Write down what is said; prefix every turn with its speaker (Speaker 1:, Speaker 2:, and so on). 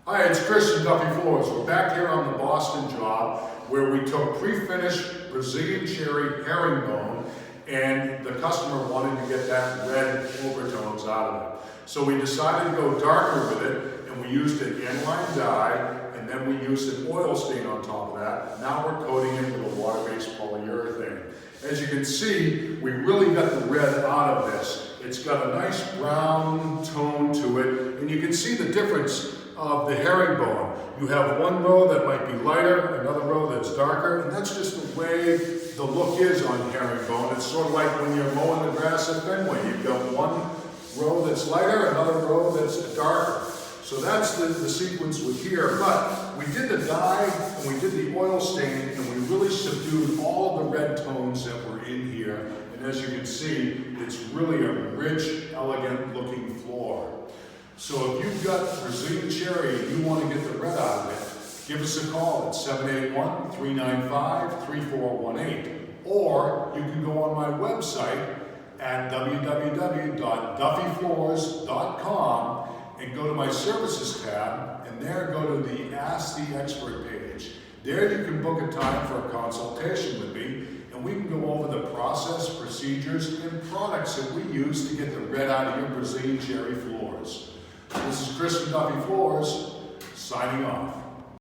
Speaker 1: Hi, it's Chris from Duffy Floors. We're back here on the Boston job where we took pre-finished Brazilian cherry herringbone and the customer wanted to get that red overtones out of it. So we decided to go darker with it and we used an aniline dye and then we used an oil stain on top of that. Now we're coating it with a water-based polyurethane. As you can see, we really got the red out of this. It's got a nice brown tone to it and you can see the difference of the herringbone. You have one row that might be lighter, another row that's darker, and that's just the way the look is on herringbone. It's sort of like when you're mowing the grass at Fenway. You've got one row that's lighter, another row that's darker. So that's the sequence with here. But we did the dye and we did the oil stain and we really subdued all of the red tones that were in here. And as you can see, it's really a rich, elegant looking floor. So if you've got Brazilian cherry and you want to get the red out of it, give us a call at 781-395-3418. Or you can go on my website at www.duffyfloors.com and go to my services tab, and there go to the Ask the Expert page. There you can book a time for a consultation with me, and we can go over the process, procedures, and products that we use to get the red out of your Brazilian cherry floors. This is Chris from Duffy Floors, signing off.